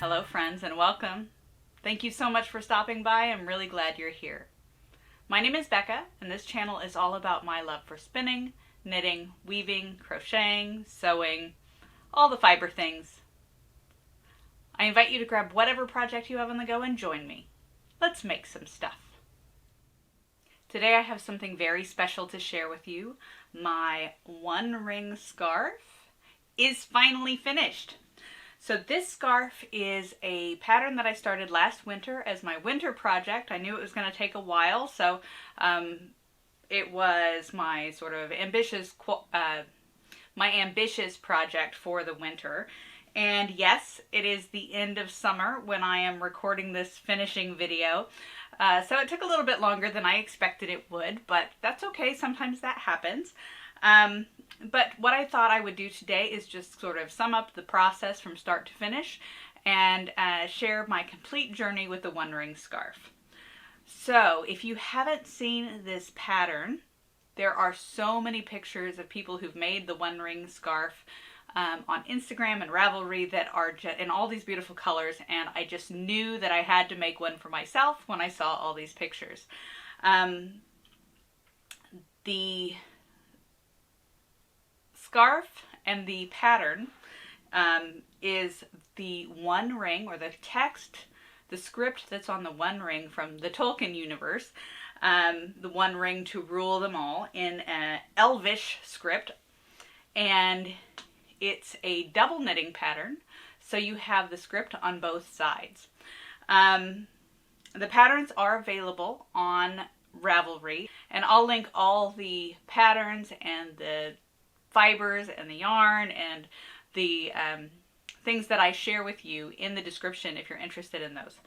Hello friends and welcome. Thank you so much for stopping by. I'm really glad you're here. My name is Becca and this channel is all about my love for spinning, knitting, weaving, crocheting, sewing, all the fiber things. I invite you to grab whatever project you have on the go and join me. Let's make some stuff. Today I have something very special to share with you. My one ring scarf is finally finished. So this scarf is a pattern that I started last winter as my winter project. I knew it was going to take a while, so it was my sort of ambitious project for the winter. And yes, it is the end of summer when I am recording this finishing video. So it took a little bit longer than I expected it would, but that's okay. Sometimes that happens. But what I thought I would do today is just sort of sum up the process from start to finish and share my complete journey with the one ring scarf. So if you haven't seen this pattern, there are so many pictures of people who've made the one ring scarf on Instagram and Ravelry that are in all these beautiful colors, and I just knew that I had to make one for myself when I saw all these pictures. The scarf and the pattern is the one ring, or the text, the script that's on the one ring from the Tolkien universe, the one ring to rule them all, in an Elvish script, and it's a double knitting pattern, so you have the script on both sides. The patterns are available on Ravelry, and I'll link all the patterns and the fibers and the yarn and the things that I share with you in the description if you're interested in those.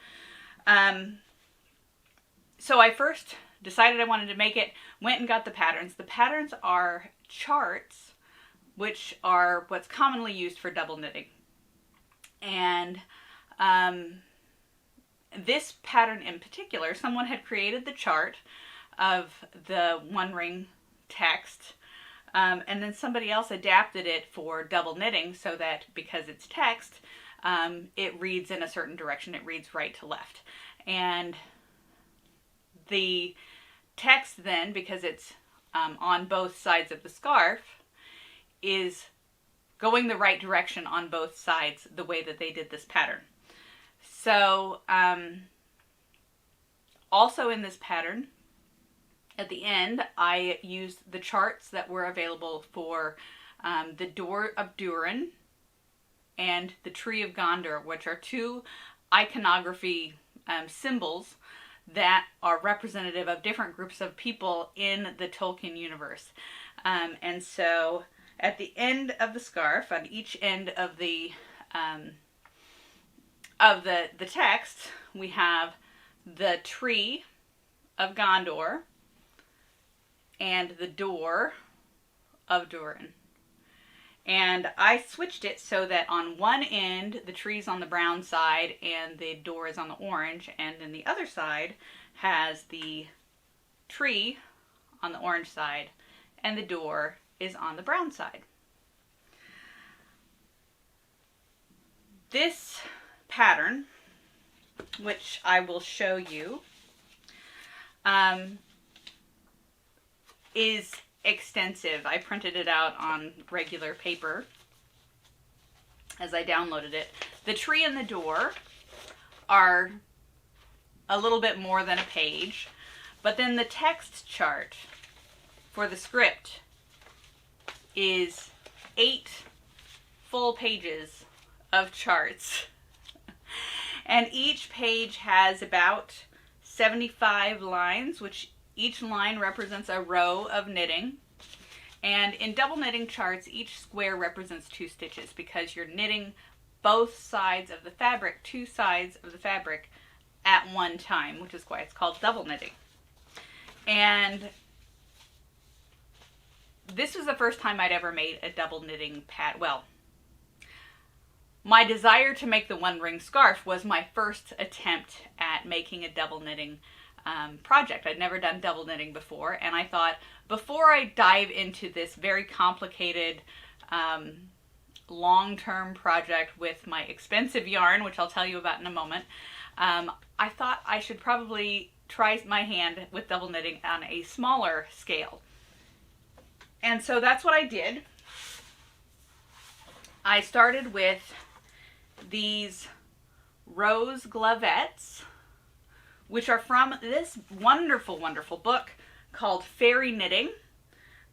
So I first decided I wanted to make it, went and got the patterns. The patterns are charts, which are what's commonly used for double knitting. And this pattern in particular, someone had created the chart of the one ring text, and then somebody else adapted it for double knitting so that because it's text, it reads in a certain direction. It reads right to left. And the text then, because it's on both sides of the scarf, is going the right direction on both sides the way that they did this pattern. So also in this pattern, at the end, I used the charts that were available for the Door of Durin and the Tree of Gondor, which are two iconography symbols that are representative of different groups of people in the Tolkien universe. And so at the end of the scarf, on each end of the text, we have the Tree of Gondor and the Door of Durin. And I switched it so that on one end the tree's on the brown side and the door is on the orange, and then the other side has the tree on the orange side and the door is on the brown side. This pattern, which I will show you, is extensive. I printed it out on regular paper as I downloaded it. The tree and the door are a little bit more than a page, but then the text chart for the script is 8 full pages of charts. And each page has about 75 lines, which each line represents a row of knitting. And in double knitting charts, each square represents 2 stitches because you're knitting both sides of the fabric, 2 sides of the fabric at one time, which is why it's called double knitting. And this was the first time I'd ever made a double knitting pattern. Well, my desire to make the one ring scarf was my first attempt at making a double knitting project. I'd never done double knitting before, and I thought, before I dive into this very complicated long-term project with my expensive yarn, which I'll tell you about in a moment, I thought I should probably try my hand with double knitting on a smaller scale. And so that's what I did. I started with these rose glovettes, which are from this wonderful, wonderful book called Fairy Knitting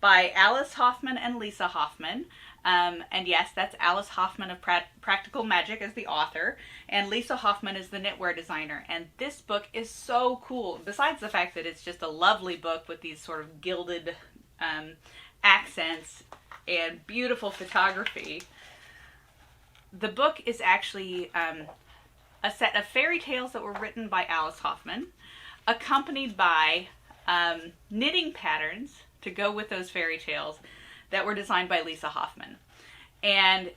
by Alice Hoffman and Lisa Hoffman. And yes, that's Alice Hoffman of Practical Magic as the author, and Lisa Hoffman is the knitwear designer. And this book is so cool, besides the fact that it's just a lovely book with these sort of gilded accents and beautiful photography. The book is actually a set of fairy tales that were written by Alice Hoffman, accompanied by knitting patterns to go with those fairy tales that were designed by Lisa Hoffman. And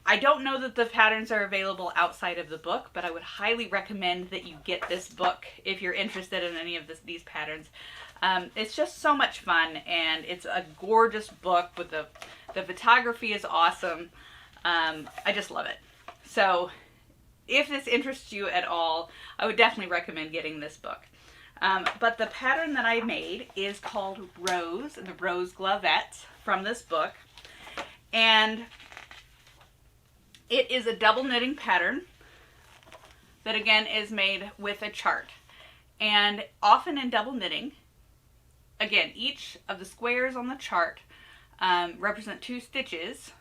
I don't know that the patterns are available outside of the book, but I would highly recommend that you get this book if you're interested in any of these patterns. It's just so much fun, and it's a gorgeous book with the photography is awesome. I just love it. So if this interests you at all, I would definitely recommend getting this book. But the pattern that I made is called Rose, the Rose Glovettes from this book. And it is a double knitting pattern that again is made with a chart. And often in double knitting, again, each of the squares on the chart represent 2 stitches,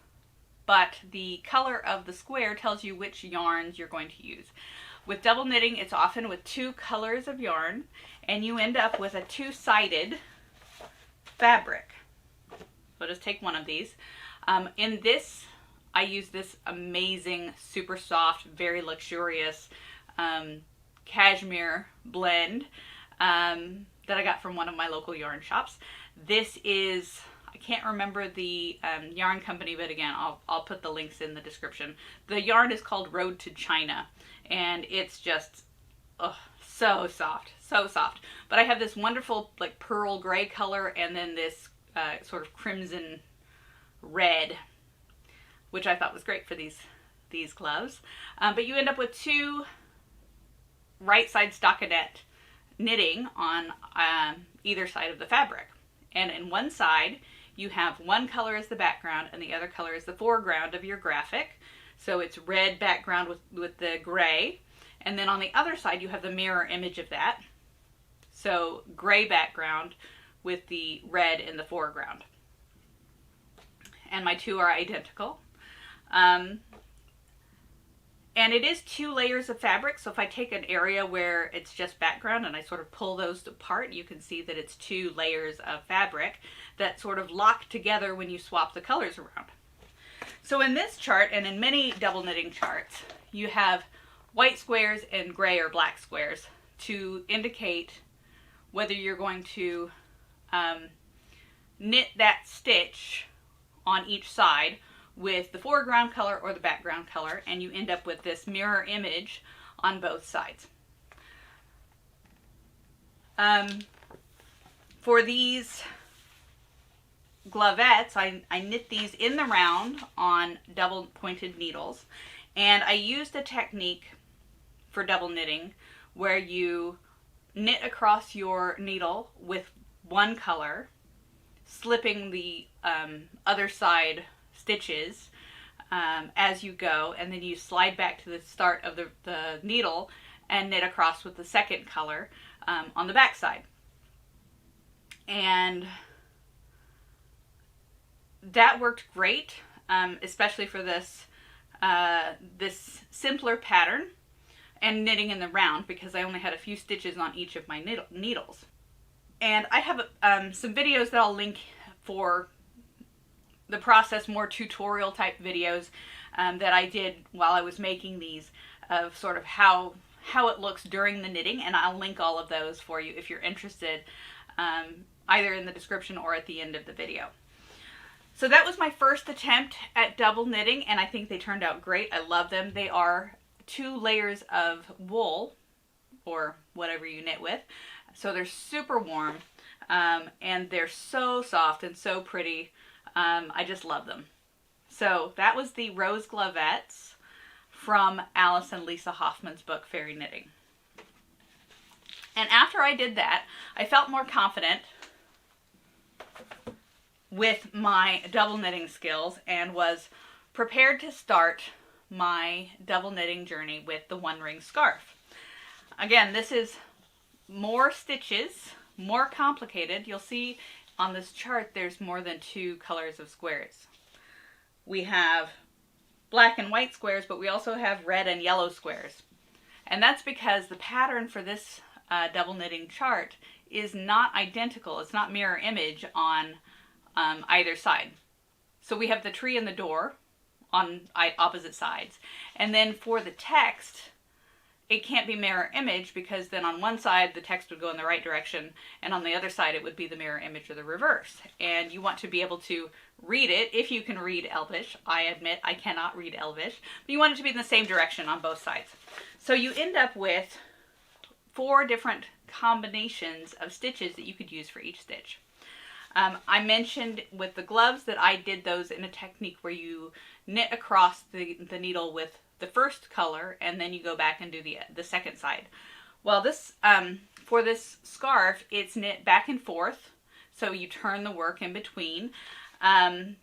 but the color of the square tells you which yarns you're going to use. With double knitting, it's often with 2 colors of yarn, and you end up with a 2-sided fabric. So just take one of these. In this, I use this amazing, super soft, very luxurious cashmere blend that I got from one of my local yarn shops. This is, I can't remember the yarn company, but again, I'll put the links in the description. The yarn is called Road to China, and it's just so soft, so soft. But I have this wonderful like pearl gray color, and then this sort of crimson red, which I thought was great for these gloves. But you end up with 2 right side stockinette knitting on either side of the fabric. And in one side, you have one color as the background and the other color is the foreground of your graphic. So it's red background with the gray. And then on the other side, you have the mirror image of that. So gray background with the red in the foreground. And my 2 are identical. And it is 2 layers of fabric, so if I take an area where it's just background and I sort of pull those apart, you can see that it's 2 layers of fabric that sort of lock together when you swap the colors around. So in this chart, and in many double knitting charts, you have white squares and gray or black squares to indicate whether you're going to knit that stitch on each side with the foreground color or the background color, and you end up with this mirror image on both sides. For these glovettes, I knit these in the round on double pointed needles, and I used a technique for double knitting where you knit across your needle with one color, slipping the other side stitches as you go, and then you slide back to the start of the needle and knit across with the second color on the back side. And that worked great, especially for this simpler pattern and knitting in the round, because I only had a few stitches on each of my needles. And I have some videos that I'll link for the process, more tutorial type videos that I did while I was making these, of sort of how it looks during the knitting, and I'll link all of those for you if you're interested, either in the description or at the end of the video. So that was my first attempt at double knitting, and I think they turned out great. I love them. They are 2 layers of wool, or whatever you knit with, so they're super warm, and they're so soft and so pretty. I just love them. So that was the Rose Glovettes from Alice and Lisa Hoffman's book, Fairy Knitting. And after I did that, I felt more confident with my double knitting skills and was prepared to start my double knitting journey with the one ring scarf. Again, this is more stitches, more complicated. You'll see on this chart there's more than 2 colors of squares. We have black and white squares, but we also have red and yellow squares. And that's because the pattern for this double knitting chart is not identical. It's not mirror image on either side. So we have the tree and the door on opposite sides. And then for the text, it can't be mirror image because then on one side the text would go in the right direction and on the other side it would be the mirror image or the reverse. And you want to be able to read it if you can read Elvish. I admit I cannot read Elvish, but you want it to be in the same direction on both sides. So you end up with 4 different combinations of stitches that you could use for each stitch. I mentioned with the gloves that I did those in a technique where you knit across the needle with the first color and then you go back and do the second side. Well, this for this scarf, it's knit back and forth, so you turn the work in between. And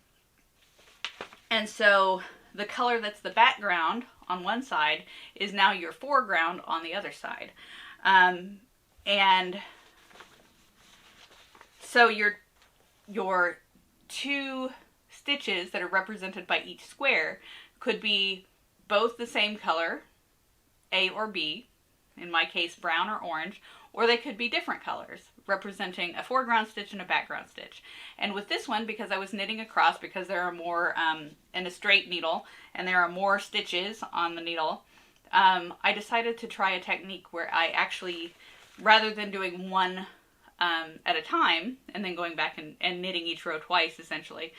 so the color that's the background on one side is now your foreground on the other side. And so your 2 stitches that are represented by each square could be both the same color, A or B, in my case brown or orange, or they could be different colors, representing a foreground stitch and a background stitch. And with this one, because I was knitting across, because there are more in a straight needle, and there are more stitches on the needle, I decided to try a technique where I actually, rather than doing one at a time and then going back and knitting each row twice, essentially,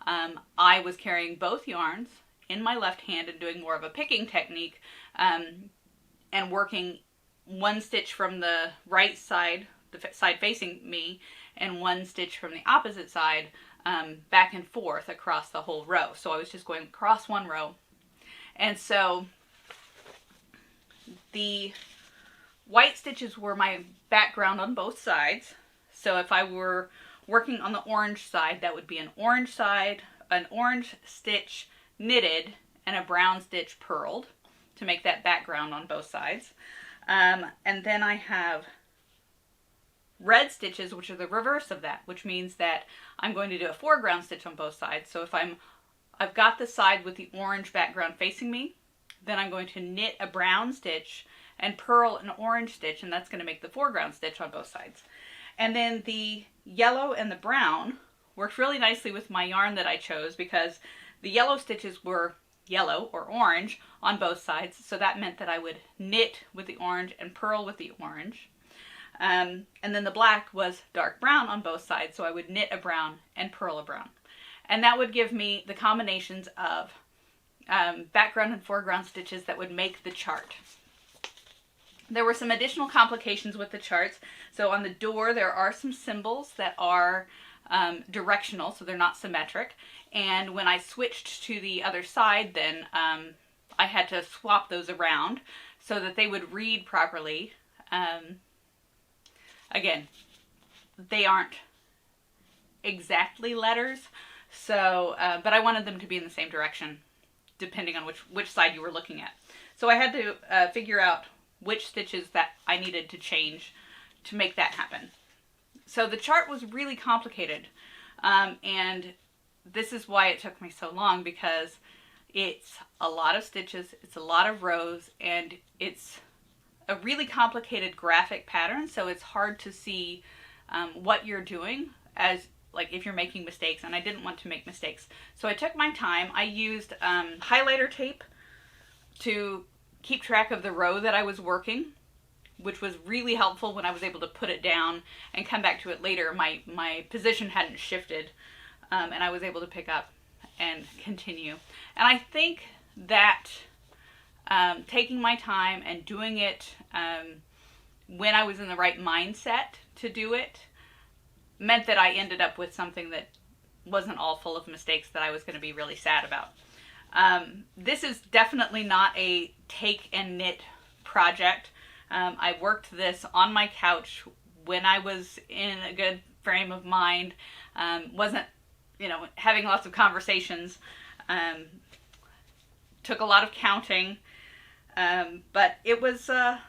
I was carrying both yarns in my left hand and doing more of a picking technique, and working one stitch from the right side, the side facing me, and one stitch from the opposite side, back and forth across the whole row. So I was just going across one row. And so the white stitches were my background on both sides. So if I were working on the orange side, that would be an orange side, an orange stitch knitted, and a brown stitch purled to make that background on both sides. And then I have red stitches, which are the reverse of that, which means that I'm going to do a foreground stitch on both sides. So if I've got the side with the orange background facing me, then I'm going to knit a brown stitch and purl an orange stitch, and that's going to make the foreground stitch on both sides. And then the yellow and the brown worked really nicely with my yarn that I chose, because the yellow stitches were yellow or orange on both sides, so that meant that I would knit with the orange and purl with the orange. And then the black was dark brown on both sides, so I would knit a brown and purl a brown. And that would give me the combinations of background and foreground stitches that would make the chart. There were some additional complications with the charts. So on the door there are some symbols that are directional, so they're not symmetric. And when I switched to the other side, then I had to swap those around so that they would read properly. Again, they aren't exactly letters, so but I wanted them to be in the same direction depending on which side you were looking at. So I had to figure out which stitches that I needed to change to make that happen. So the chart was really complicated, and this is why it took me so long, because it's a lot of stitches, it's a lot of rows, and it's a really complicated graphic pattern, so it's hard to see what you're doing as like if you're making mistakes, and I didn't want to make mistakes. So I took my time. I used highlighter tape to keep track of the row that I was working, which was really helpful when I was able to put it down and come back to it later. My position hadn't shifted, and I was able to pick up and continue. And I think that taking my time and doing it when I was in the right mindset to do it meant that I ended up with something that wasn't all full of mistakes that I was going to be really sad about. This is definitely not a take and knit project. I worked this on my couch when I was in a good frame of mind, wasn't, having lots of conversations, took a lot of counting, but it was a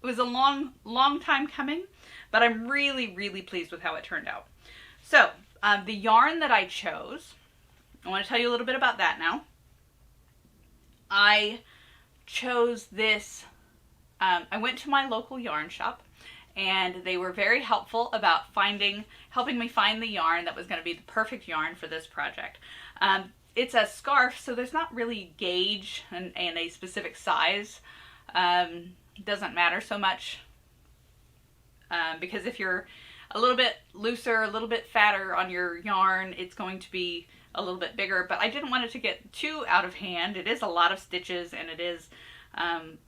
long time coming, but I'm really, really pleased with how it turned out. So, the yarn that I chose, I want to tell you a little bit about that now. I chose this, I went to my local yarn shop, and they were very helpful about helping me find the yarn that was going to be the perfect yarn for this project. It's a scarf, so there's not really gauge and a specific size. It doesn't matter so much, because if you're a little bit looser, a little bit fatter on your yarn, it's going to be a little bit bigger, but I didn't want it to get too out of hand. It is a lot of stitches, and it is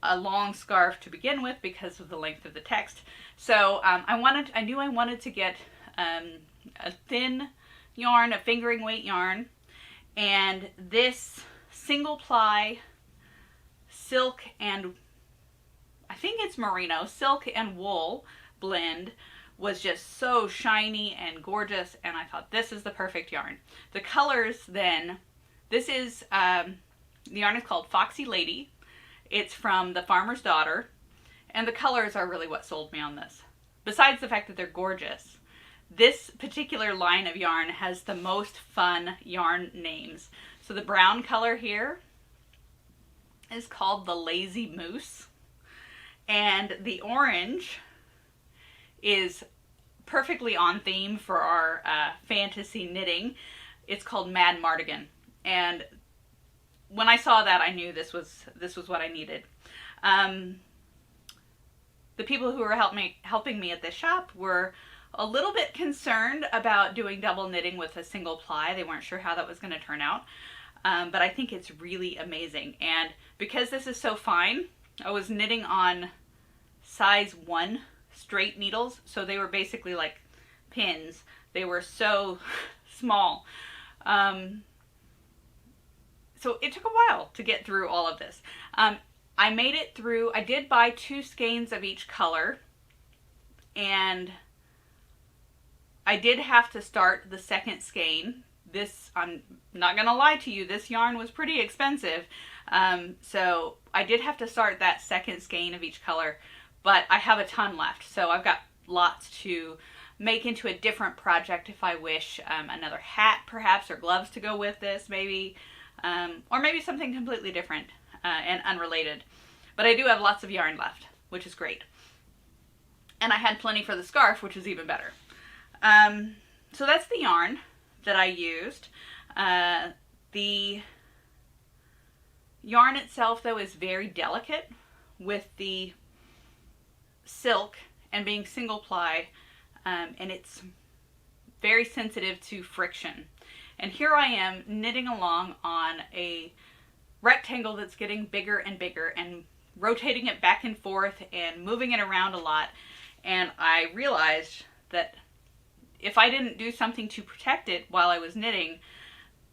a long scarf to begin with because of the length of the text. So I knew I wanted to get a thin yarn, a fingering weight yarn, and this single ply silk and, I think it's merino, silk and wool blend was just so shiny and gorgeous, and I thought this is the perfect yarn. The colors then, this is, the yarn is called Foxy Lady. It's from The Farmer's Daughter, and the colors are really what sold me on this. Besides the fact that they're gorgeous, this particular line of yarn has the most fun yarn names. So the brown color here is called the Lazy Moose, and the orange is perfectly on theme for our fantasy knitting. It's called Mad Mardigan, and when I saw that, I knew this was what I needed. The people who were helping me at this shop were a little bit concerned about doing double knitting with a single ply. They weren't sure how that was going to turn out, but I think it's really amazing. And because this is so fine, I was knitting on size 1 straight needles, so they were basically like pins. They were so small. So it took a while to get through all of this. I made it through, I did buy 2 skeins of each color, and I did have to start the second skein. This, I'm not gonna lie to you, this yarn was pretty expensive. So I did have to start that second skein of each color, but I have a ton left. So I've got lots to make into a different project if I wish. Another hat perhaps, or gloves to go with this maybe. Or maybe something completely different and unrelated. But I do have lots of yarn left, which is great. And I had plenty for the scarf, which is even better. So that's the yarn that I used. The yarn itself, though, is very delicate with the silk and being single ply, and it's very sensitive to friction. And here I am knitting along on a rectangle that's getting bigger and bigger, and rotating it back and forth and moving it around a lot. And I realized that if I didn't do something to protect it while I was knitting,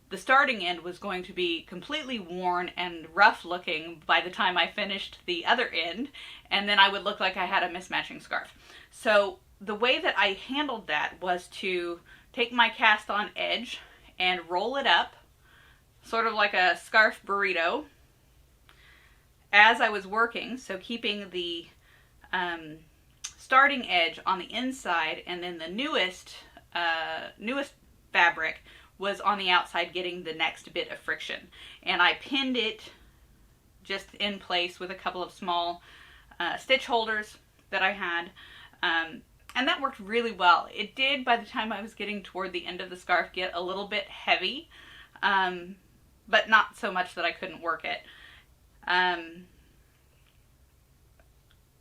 the starting end was going to be completely worn and rough looking by the time I finished the other end, and then I would look like I had a mismatching scarf. So the way that I handled that was to take my cast on edge and roll it up, sort of like a scarf burrito, as I was working, so keeping the starting edge on the inside, and then the newest fabric was on the outside, getting the next bit of friction. And I pinned it just in place with a couple of small stitch holders that I had, and that worked really well. It did, by the time I was getting toward the end of the scarf, get a little bit heavy, but not so much that I couldn't work it. And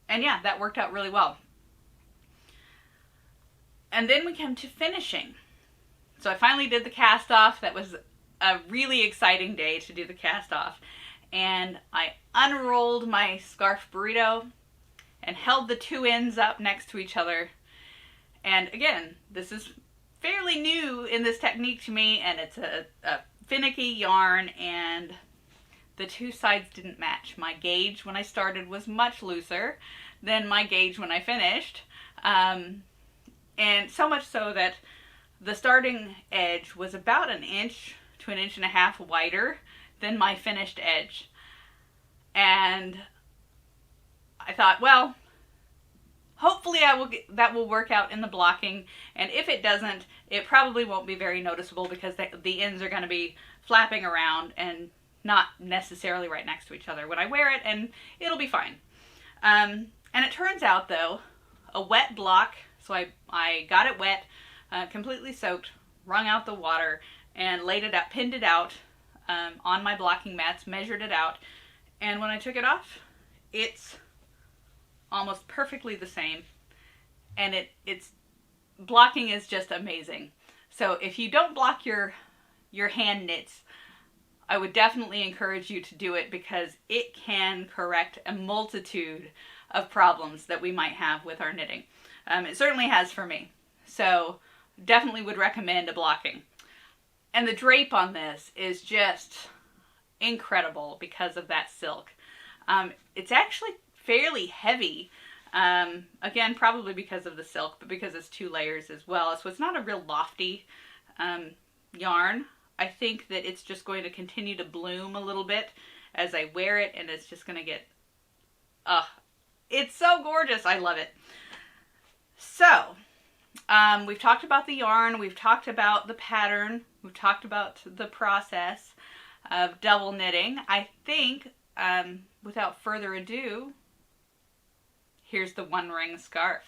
yeah, that worked out really well. And then we come to finishing. So I finally did the cast off. That was a really exciting day to do the cast off. And I unrolled my scarf burrito and held the 2 ends up next to each other. And again, this is fairly new in this technique to me, and it's a finicky yarn, and the two sides didn't match. My gauge when I started was much looser than my gauge when I finished, and so much so that the starting edge was about 1 inch to 1.5 inches wider than my finished edge. And I thought, well, hopefully that will work out in the blocking, and if it doesn't, it probably won't be very noticeable because the ends are going to be flapping around and not necessarily right next to each other when I wear it, and it'll be fine. And it turns out, though, a wet block, so I got it wet, completely soaked, wrung out the water, and laid it out, pinned it out on my blocking mats, measured it out, and when I took it off, it's almost perfectly the same, and it's blocking is just amazing. So if you don't block your hand knits, I would definitely encourage you to do it, because it can correct a multitude of problems that we might have with our knitting. It certainly has for me. So definitely would recommend a blocking. And the drape on this is just incredible because of that silk. It's actually fairly heavy, again, probably because of the silk, but because it's 2 layers as well. So it's not a real lofty yarn. I think that it's just going to continue to bloom a little bit as I wear it, and it's just going to get, it's so gorgeous. I love it. So, we've talked about the yarn, we've talked about the pattern, we've talked about the process of double knitting. I think, without further ado, here's the 1 ring scarf.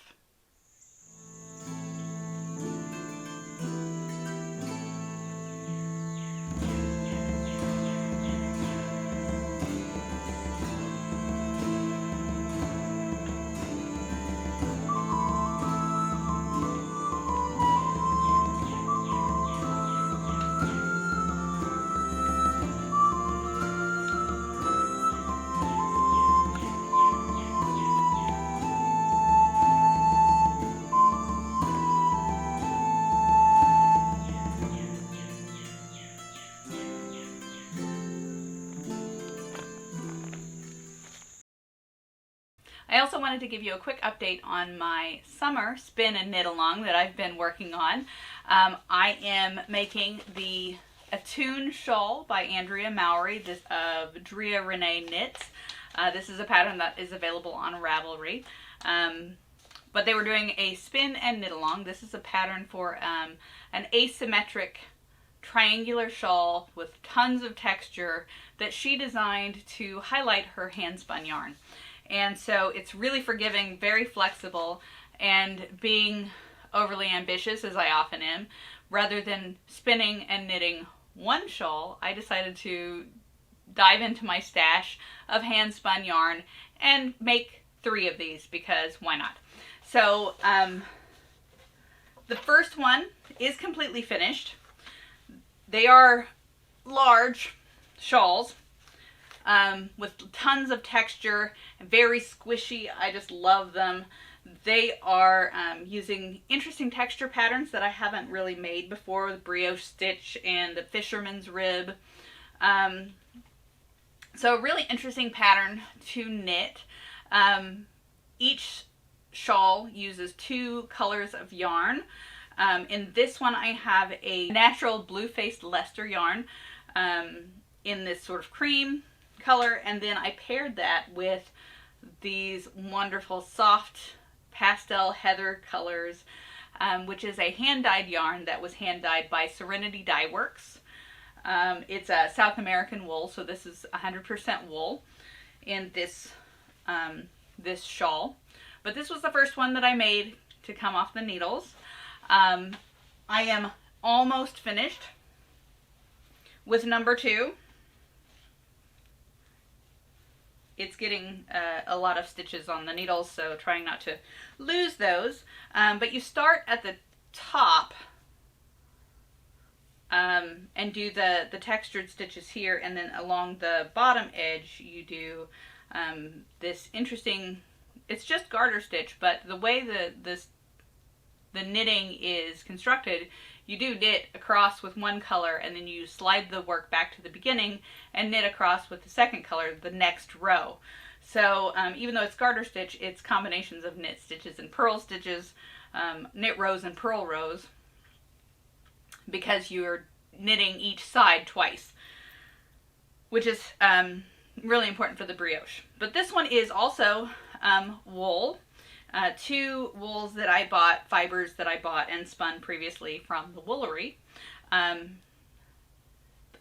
I also wanted to give you a quick update on my summer spin and knit along that I've been working on. I am making the Attune Shawl by Andrea Mowry, this of Drea Renee Knits. This is a pattern that is available on Ravelry. But they were doing a spin and knit along. This is a pattern for an asymmetric triangular shawl with tons of texture that she designed to highlight her hand spun yarn. And so it's really forgiving, very flexible, and being overly ambitious, as I often am, rather than spinning and knitting one shawl, I decided to dive into my stash of hand spun yarn and make 3 of these, because why not? So the first one is completely finished. They are large shawls with tons of texture, very squishy. I just love them. They are using interesting texture patterns that I haven't really made before, with brioche stitch and the fisherman's rib. So a really interesting pattern to knit. Each shawl uses 2 colors of yarn. In this one I have a natural blue-faced Leicester yarn in this sort of cream color, and then I paired that with these wonderful soft pastel heather colors, which is a hand-dyed yarn that was hand-dyed by Serenity Dyeworks. It's a South American wool, so this is 100% wool in this this shawl. But this was the first one that I made to come off the needles. I am almost finished with number 2. It's getting a lot of stitches on the needles, so trying not to lose those. But you start at the top and do the textured stitches here, and then along the bottom edge you do this interesting, it's just garter stitch, but the way the the knitting is constructed, you do knit across with one color and then you slide the work back to the beginning and knit across with the second color the next row. So even though it's garter stitch, it's combinations of knit stitches and purl stitches, knit rows and purl rows, because you're knitting each side twice, which is really important for the brioche. But this one is also wool. 2 wools that I bought, fibers that I bought and spun previously from the Woolery. I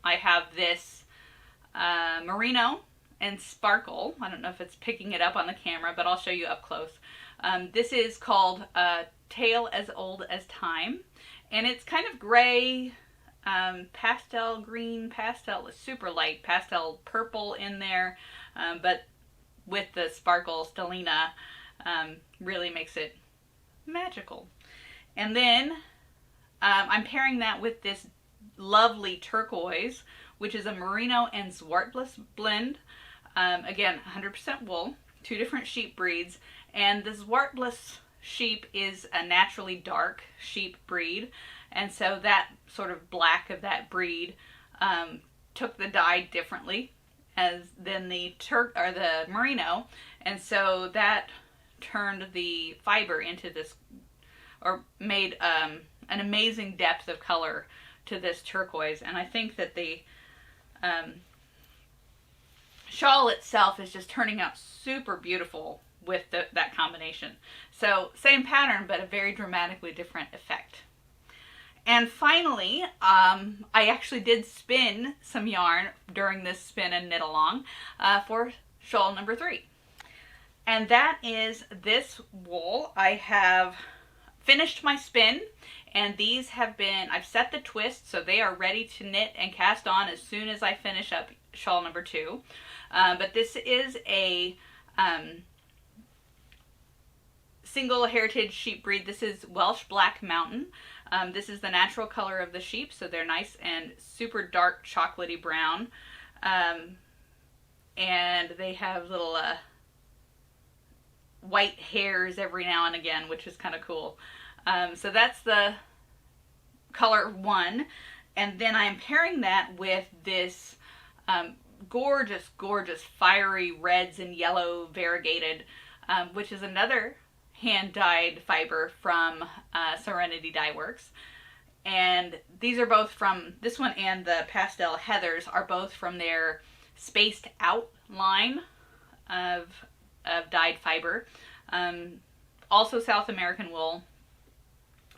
have this Merino and Sparkle. I don't know if it's picking it up on the camera, but I'll show you up close. This is called Tale as Old as Time, and it's kind of gray, pastel green, pastel, super light pastel purple in there, but with the sparkle stellina, really makes it magical. And then I'm pairing that with this lovely turquoise, which is a Merino and Zwartbles blend. Again, 100% wool, 2 different sheep breeds, and the Zwartbles sheep is a naturally dark sheep breed, and so that sort of black of that breed took the dye differently than the Merino, and so that turned the fiber into this, or made an amazing depth of color to this turquoise. And I think that the shawl itself is just turning out super beautiful with that combination. So same pattern, but a very dramatically different effect. And finally, I actually did spin some yarn during this spin and knit along for shawl number 3. And that is this wool. I have finished my spin, and these have been, I've set the twist so they are ready to knit and cast on as soon as I finish up shawl number 2. But this is a single heritage sheep breed. This is Welsh Black Mountain. This is the natural color of the sheep, so they're nice and super dark chocolatey brown. And they have little white hairs every now and again, which is kind of cool. So that's the color 1. And then I'm pairing that with this gorgeous, gorgeous fiery reds and yellow variegated, which is another hand-dyed fiber from Serenity Dyeworks. And these are both from, this one and the Pastel Heathers are both from their Spaced Out line of dyed fiber. Also South American wool.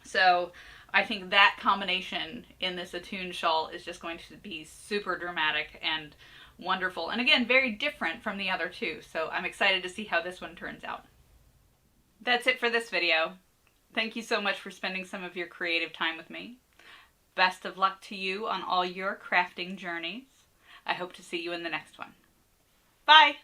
So I think that combination in this Attune shawl is just going to be super dramatic and wonderful. And again, very different from the other 2. So I'm excited to see how this one turns out. That's it for this video. Thank you so much for spending some of your creative time with me. Best of luck to you on all your crafting journeys. I hope to see you in the next one. Bye!